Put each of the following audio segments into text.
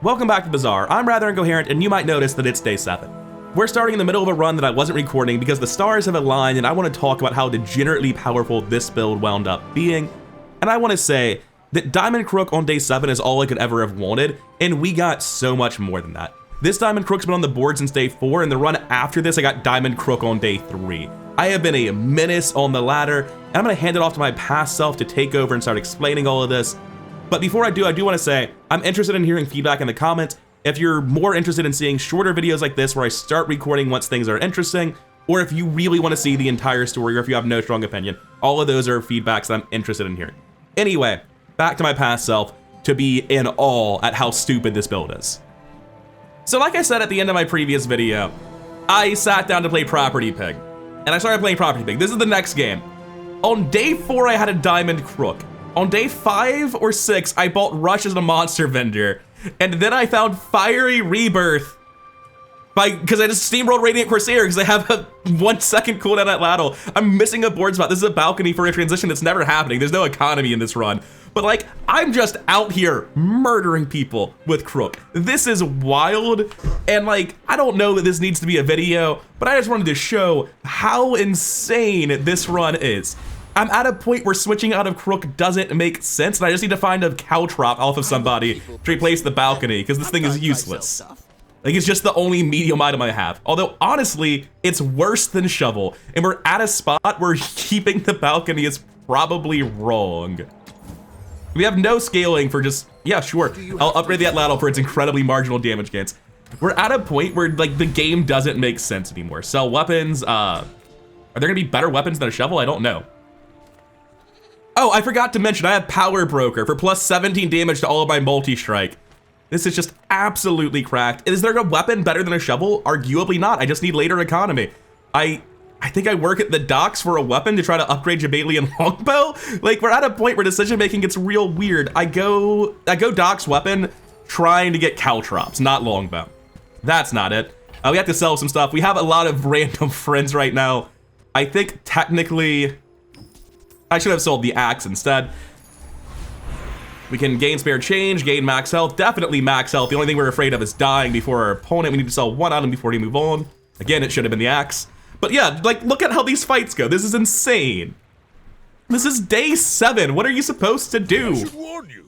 Welcome back to Bazaar. I'm rather incoherent, and you might notice that it's day 7. We're starting in the middle of a run that I wasn't recording because the stars have aligned, and I want to talk about how degenerately powerful this build wound up being. And I want to say that Diamond Crook on day 7 is all I could ever have wanted, and we got so much more than that. This Diamond Crook's been on the board since day 4, and the run after this I got Diamond Crook on day 3. I have been a menace on the ladder, and I'm going to hand it off to my past self to take over and start explaining all of this. But before I do want to say, I'm interested in hearing feedback in the comments. If you're more interested in seeing shorter videos like this where I start recording once things are interesting, or if you really want to see the entire story, or if you have no strong opinion, all of those are feedbacks that I'm interested in hearing. Anyway, back to my past self to be in awe at how stupid this build is. So like I said at the end of my previous video, I sat down to play Property Pig, and I started playing Property Pig. This is the next game. On day 4, I had a Diamond Crook. On day 5 or 6, I bought Rush as a monster vendor, and then I found Fiery Rebirth because I just steamrolled Radiant Corsair because I have a 1 second cooldown at Ladle. I'm missing a board spot. This is a balcony for a transition that's never happening. There's no economy in this run. But like, I'm just out here murdering people with Crook. This is wild, and like, I don't know that this needs to be a video, but I just wanted to show how insane this run is. I'm at a point where switching out of Crook doesn't make sense, and I just need to find a caltrop off of somebody to replace the balcony, because this thing is useless. Like, it's just the only medium item I have. Although, honestly, it's worse than Shovel, and we're at a spot where keeping the balcony is probably wrong. We have no scaling for just, yeah, sure, I'll upgrade the Atlatl for its incredibly marginal damage gains. We're at a point where, like, the game doesn't make sense anymore. Sell weapons, are there gonna be better weapons than a Shovel? I don't know. Oh, I forgot to mention, I have Power Broker for plus 17 damage to all of my multi-strike. This is just absolutely cracked. Is there a weapon better than a Shovel? Arguably not. I just need later economy. I think I work at the docks for a weapon to try to upgrade Jabalian Longbow. Like, we're at a point where decision making gets real weird. I go docks weapon trying to get caltrops, not Longbow. That's not it. We have to sell some stuff. We have a lot of random friends right now. I think technically I should have sold the axe instead. We can gain spare change, gain max health, definitely max health. The only thing we're afraid of is dying before our opponent. We need to sell 1 item before we move on. Again, it should have been the axe. But yeah, like, look at how these fights go. This is insane. This is day 7. What are you supposed to do? I should warn you.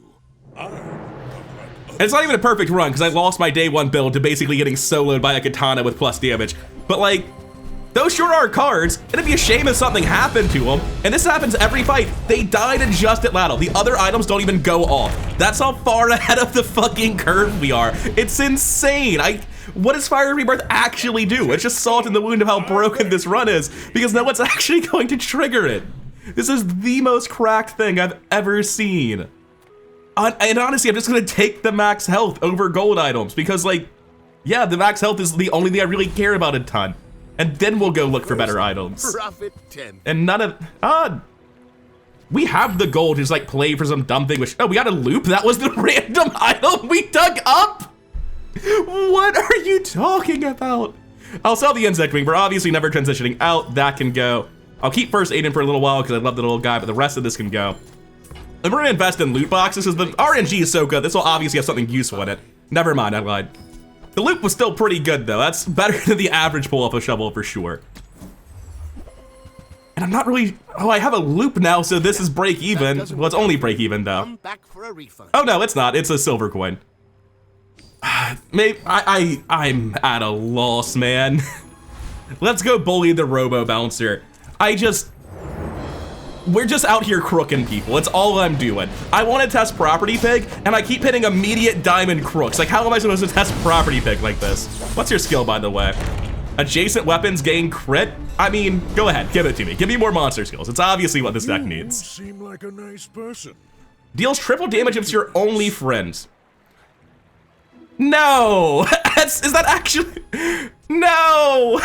It's not even a perfect run because I lost my day 1 build to basically getting soloed by a katana with plus damage. But like, those sure are cards. It'd be a shame if something happened to them. And this happens every fight. They died and just at Ladle. The other items don't even go off. That's how far ahead of the fucking curve we are. It's insane. What does Fire Rebirth actually do? It's just salt in the wound of how broken this run is because no one's actually going to trigger it. This is the most cracked thing I've ever seen. And honestly, I'm just gonna take the max health over gold items because, like, yeah, the max health is the only thing I really care about a ton. And then we'll go look for better items. Profit 10. And none of, we have the gold to just like play for some dumb thing, which, oh, we got a loop? That was the random item we dug up? What are you talking about? I'll sell the insect wing. We're obviously never transitioning out. That can go. I'll keep first aid in for a little while because I love the little guy, but the rest of this can go. And we're gonna invest in loot boxes because the RNG is so good. This will obviously have something useful in it. Never mind, I lied. The loop was still pretty good though. That's better than the average pull off a Shovel for sure. And I'm not really, oh, I have a loop now, so this is break even. Well, it's only break even though. Come back for a refund. Oh no, it's not, it's a silver coin. Maybe, I'm at a loss, man. Let's go bully the Robo Bouncer. We're just out here crooking people. It's all I'm doing. I want to test Property Pig, and I keep hitting immediate Diamond Crooks. Like, how am I supposed to test Property Pig like this? What's your skill, by the way? Adjacent weapons gain crit? I mean, go ahead, give it to me. Give me more monster skills. It's obviously what this deck needs. You seem like a nice person. Deals triple damage if it's your only friend. No! Is that actually? No!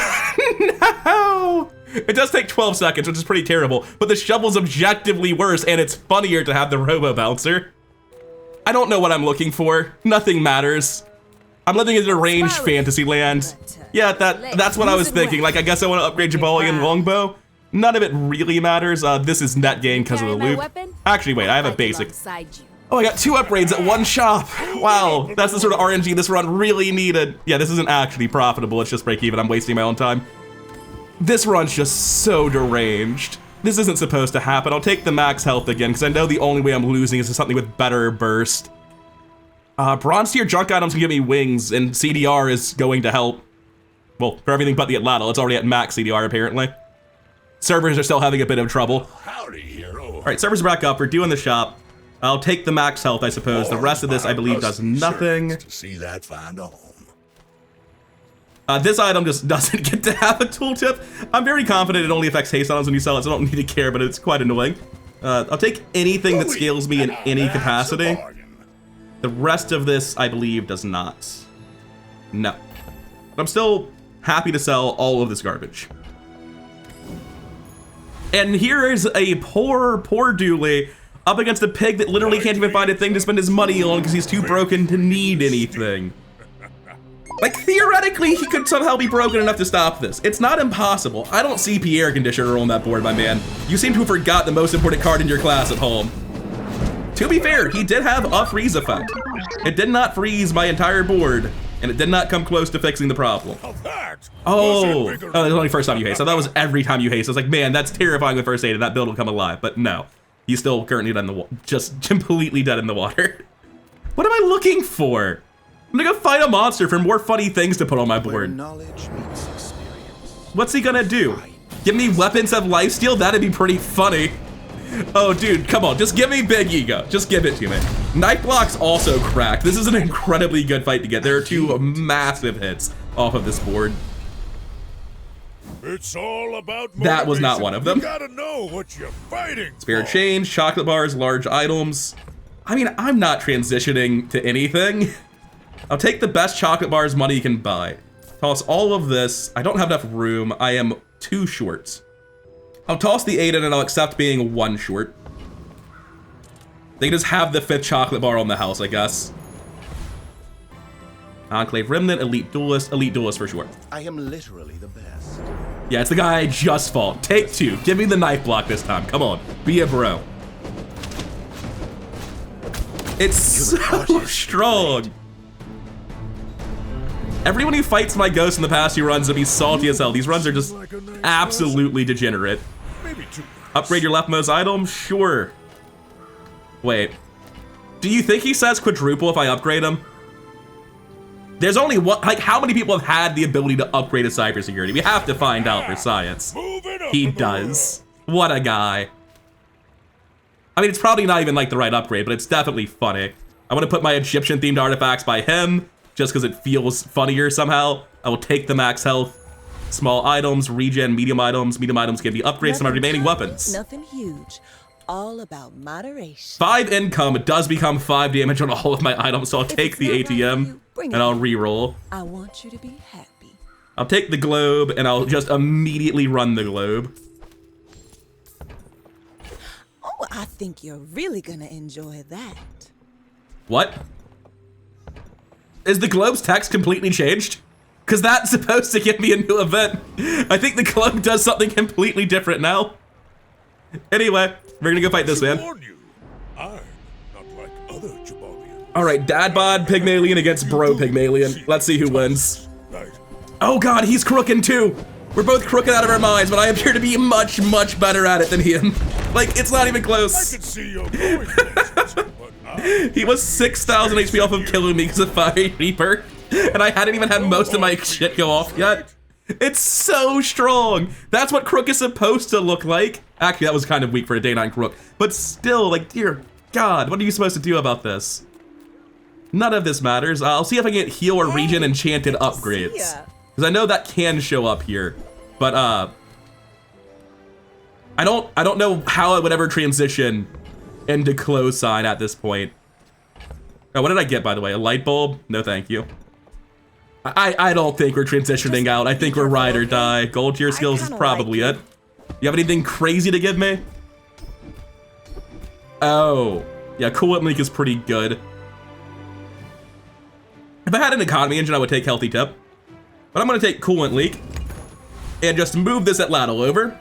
No! It does take 12 seconds, which is pretty terrible, but the Shovel's objectively worse, and it's funnier to have the Robo Bouncer. I don't know what I'm looking for. Nothing matters. I'm living in a ranged fantasy land. Yeah, that's what I was thinking. Like, I guess I want to upgrade Jabalian Longbow. None of it really matters. This is net gain because of the loop. Actually, wait, I have a basic. Oh, I got 2 upgrades at 1 shop. Wow, that's the sort of RNG this run really needed. Yeah, this isn't actually profitable. It's just break even. I'm wasting my own time. This run's just so deranged. This isn't supposed to happen. I'll take the max health again because I know the only way I'm losing is to something with better burst. Bronze tier junk items can give me wings, and CDR is going to help. Well, for everything but the Atlatl, it's already at max CDR apparently. Servers are still having a bit of trouble. Howdy, hero. All right, servers are back up. We're doing the shop. I'll take the max health, I suppose. The rest of this, I believe, does nothing. To see that find a home. This item just doesn't get to have a tooltip. I'm very confident it only affects haste items when you sell it, so I don't need to care, but it's quite annoying. I'll take anything that scales me in any capacity. The rest of this, I believe, does not. No. But I'm still happy to sell all of this garbage. And here is a poor Dooley up against a pig that literally can't even find a thing to spend his money on because he's too broken to need anything. Like, theoretically, he could somehow be broken enough to stop this. It's not impossible. I don't see Pierre Conditioner on that board, my man. You seem to have forgot the most important card in your class at home. To be fair, he did have a freeze effect. It did not freeze my entire board, and it did not come close to fixing the problem. Oh, that's only first time you haste. So that was every time you haste. I was like, man, that's terrifying with first aid, and that build will come alive. But no, he's still currently dead in the water, just completely dead in the water. What am I looking for? I'm gonna go fight a monster for more funny things to put on my board. What's he gonna do? Give me weapons of lifesteal? That'd be pretty funny. Oh, dude, come on, just give me big ego. Just give it to me. Knife block's also cracked. This is an incredibly good fight to get. There are 2 massive hits off of this board. It's all about that was not one of them. You gotta know what you're fighting Spare for. change, chocolate bars, large items. I mean, I'm not transitioning to anything. I'll take the best chocolate bars money can buy. Toss all of this. I don't have enough room. I am 2 short. I'll toss the 8 in and I'll accept being 1 short. They can just have the 5th chocolate bar on the house, I guess. Enclave Remnant, Elite Duelist for sure. I am literally the best. Yeah, it's the guy I just fought. Take 2. Give me the knife block this time. Come on, be a bro. It's so strong. Everyone who fights my ghost in the past few runs will be salty as hell. These runs are just absolutely degenerate. Upgrade your leftmost item? Sure. Wait. Do you think he says quadruple if I upgrade him? There's only one, like, how many people have had the ability to upgrade a cybersecurity? We have to find out for science. He does. What a guy. I mean, it's probably not even like the right upgrade, but it's definitely funny. I want to put my Egyptian themed artifacts by him just because it feels funnier somehow. I will take the max health. Small items, regen, medium items. Medium items can be upgrades to my remaining weapons. Nothing huge. All about moderation. 5 income, it does become 5 damage on all of my items, so I'll take the ATM and I'll reroll. I want you to be happy. I'll take the globe and I'll just immediately run the globe. Oh, I think you're really gonna enjoy that. What? Is the globe's text completely changed? Because that's supposed to give me a new event. I think the globe does something completely different now. Anyway, we're gonna go fight this man. Alright, Dad Bod Pygmalion against Bro Pygmalion. Let's see who wins. Oh god, he's crooking too! We're both crooked out of our minds, but I appear to be much, much better at it than him. Like, it's not even close. I can see you're going He was 6,000 HP off of killing me because of Fire Reaper, and I hadn't even had most of my shit go off yet. It's so strong. That's what Crook is supposed to look like. Actually, that was kind of weak for a day 9 Crook, but still, like, dear God, what are you supposed to do about this? None of this matters. I'll see if I can get heal or regen enchanted upgrades, because I know that can show up here, but I don't know how I would ever transition into close sign at this point. Oh, what did I get, by the way? A light bulb? No, thank you. I don't think we're transitioning out. I think we're ride or die. Gold tier skills is probably it. You have anything crazy to give me? Oh, yeah, Coolant Leak is pretty good. If I had an economy engine, I would take Healthy Tip. But I'm gonna take Coolant Leak and just move this Atlatl over.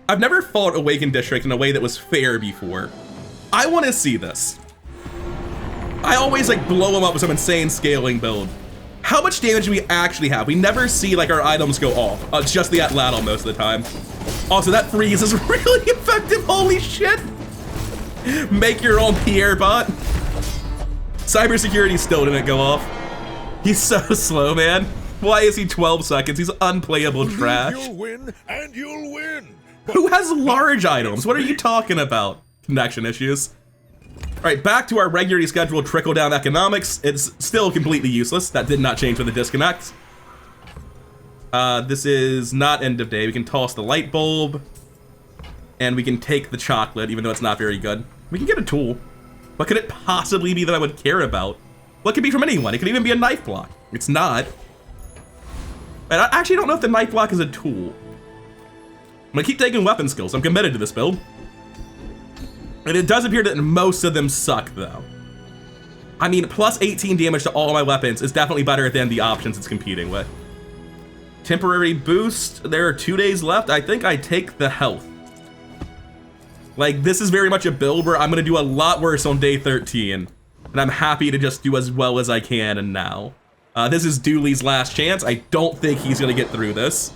I've never fought Awakened District in a way that was fair before. I wanna see this. I always like blow him up with some insane scaling build. How much damage do we actually have? We never see like our items go off. It's just the Atlatl most of the time. Also, that freeze is really effective. Holy shit. Make your own Pierre bot. Cybersecurity still didn't go off. He's so slow, man. Why is he 12 seconds? He's unplayable trash. You'll win, and you'll win. Who has large items? What are you talking about? Connection issues. All right, back to our regularly scheduled trickle-down economics. It's still completely useless. That did not change with the disconnect. This is not end of day. We can toss the light bulb. And we can take the chocolate, even though it's not very good. We can get a tool. What could it possibly be that I would care about? What could be from anyone? It could even be a knife block. It's not. And I actually don't know if the knife block is a tool. I'm gonna keep taking weapon skills. I'm committed to this build. And it does appear that most of them suck, though. I mean, plus 18 damage to all my weapons is definitely better than the options it's competing with. Temporary boost. There are 2 days left. I think I take the health. Like, this is very much a build where I'm gonna do a lot worse on day 13. And I'm happy to just do as well as I can and now. This is Dooley's last chance. I don't think he's gonna get through this.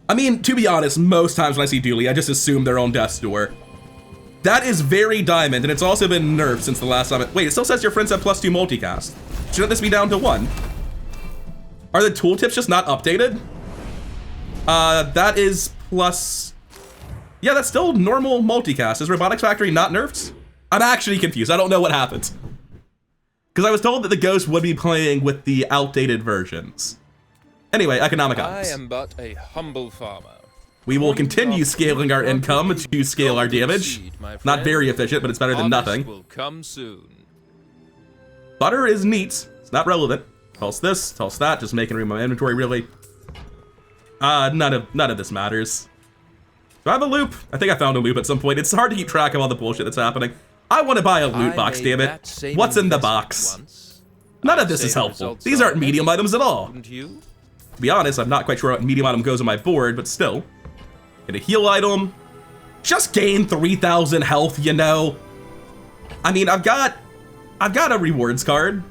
I mean, to be honest, most times when I see Dooley, I just assume they're on death's door. That is very diamond, and it's also been nerfed since the last time. Wait, it still says your friends have +2 multicast. Shouldn't this be down to 1? Are the tooltips just not updated? That is plus... Yeah, that's still normal multicast. Is Robotics Factory not nerfed? I'm actually confused. I don't know what happens. Because I was told that the Ghost would be playing with the outdated versions. Anyway, economic ops. I am but a humble farmer. We will continue scaling our income to scale our damage. Not very efficient, but it's better than nothing. Will come soon. Butter is neat. It's not relevant. Toss this, toss that, just making room in my inventory, really. None of this matters. Do I have a loop? I think I found a loop at some point. It's hard to keep track of all the bullshit that's happening. I want to buy a loot box, damn it. What's in the box? None of this is helpful. These aren't medium items at all. To be honest, I'm not quite sure what medium item goes on my board, but still. Get a heal item. Just gain 3,000 health, you know. I mean, I've got a rewards card.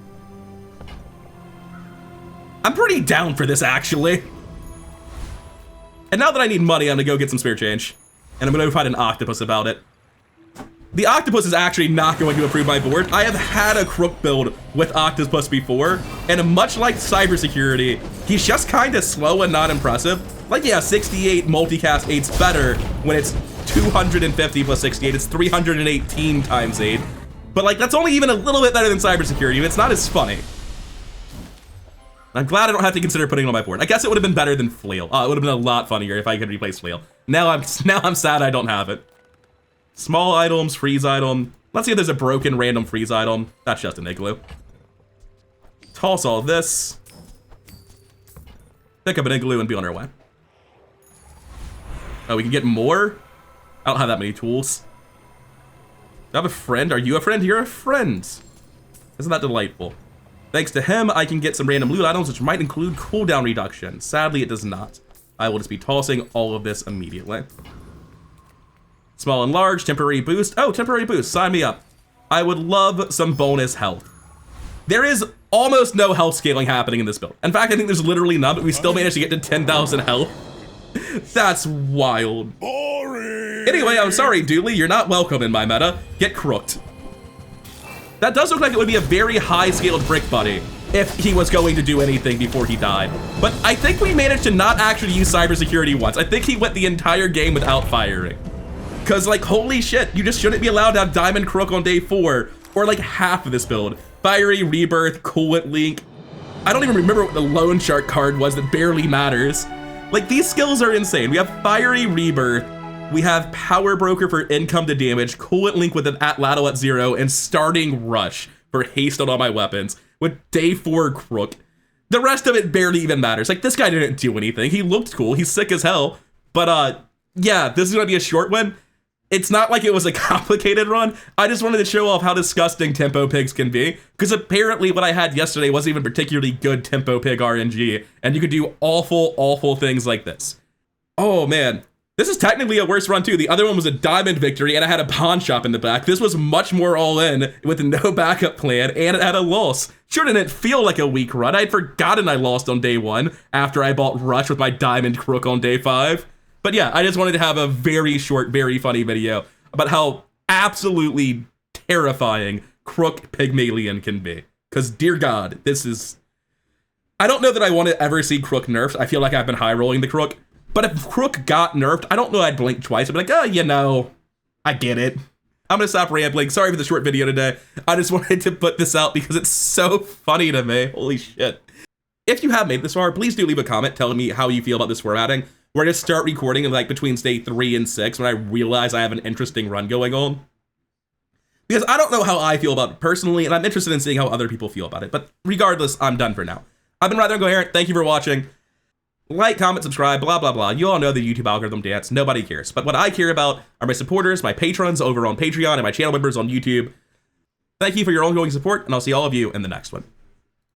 I'm pretty down for this, actually. And now that I need money, I'm gonna go get some spare change. And I'm gonna find an octopus about it. The octopus is actually not going to improve my board. I have had a Crook build with octopus before, and much like cybersecurity, he's just kind of slow and not impressive. Like, yeah, 68 multicast 8's better when it's 250 plus 68. It's 318 times 8. But like, that's only even a little bit better than cybersecurity, but it's not as funny. I'm glad I don't have to consider putting it on my board. I guess it would have been better than Flail. It would have been a lot funnier if I could replace Flail. Now I'm sad I don't have it. Small items, freeze item. Let's see if there's a broken random freeze item. That's just an igloo. Toss all this. Pick up an igloo and be on our way. Oh, we can get more? I don't have that many tools. Do I have a friend? Are you a friend? You're a friend. Isn't that delightful? Thanks to him, I can get some random loot items, which might include cooldown reduction. Sadly, it does not. I will just be tossing all of this immediately. Small and large, temporary boost. Oh, temporary boost, sign me up. I would love some bonus health. There is almost no health scaling happening in this build. In fact, I think there's literally none, but we still managed to get to 10,000 health. That's wild. Boring. Anyway, I'm sorry, Dooley, you're not welcome in my meta. Get crooked. That does look like it would be a very high scaled brick buddy if he was going to do anything before he died. But I think we managed to not actually use cybersecurity once. I think he went the entire game without firing. Cause like, holy shit, you just shouldn't be allowed to have Diamond Crook on day 4, or like half of this build. Fiery Rebirth, Coolant Link. I don't even remember what the Loan Shark card was that barely matters. Like, these skills are insane. We have Fiery Rebirth, we have Power Broker for income to damage, Coolant Link with an Atlatl at 0, and Starting Rush for haste on all my weapons, with day 4 Crook. The rest of it barely even matters. Like, this guy didn't do anything. He looked cool, he's sick as hell. But yeah, this is gonna be a short one. It's not like it was a complicated run. I just wanted to show off how disgusting Tempo Pigs can be, because apparently what I had yesterday wasn't even particularly good Tempo Pig RNG, and you could do awful, awful things like this. Oh man, This is technically a worse run too. The other one was a diamond victory and I had a pawn shop in the back. This was much more all in with no backup plan and it had a loss. Sure didn't feel like a weak run. I'd forgotten I lost on day 1 after I bought Rush with my diamond crook on day 5. But yeah, I just wanted to have a very short, very funny video about how absolutely terrifying Crook Pygmalion can be. Because dear God, this is... I don't know that I want to ever see Crook nerfed. I feel like I've been high rolling the Crook. But if Crook got nerfed, I don't know I'd blink twice. I'd be like, oh, you know, I get it. I'm gonna stop rambling. Sorry for the short video today. I just wanted to put this out because it's so funny to me. Holy shit. If you have made it this far, please do leave a comment telling me how you feel about this formatting. We're gonna start recording in like between day 3 and 6 when I realize I have an interesting run going on. Because I don't know how I feel about it personally, and I'm interested in seeing how other people feel about it. But regardless, I'm done for now. I've been Rather Incoherent. Thank you for watching. Like, comment, subscribe, blah, blah, blah. You all know the YouTube algorithm dance. Nobody cares. But what I care about are my supporters, my patrons over on Patreon, and my channel members on YouTube. Thank you for your ongoing support, and I'll see all of you in the next one.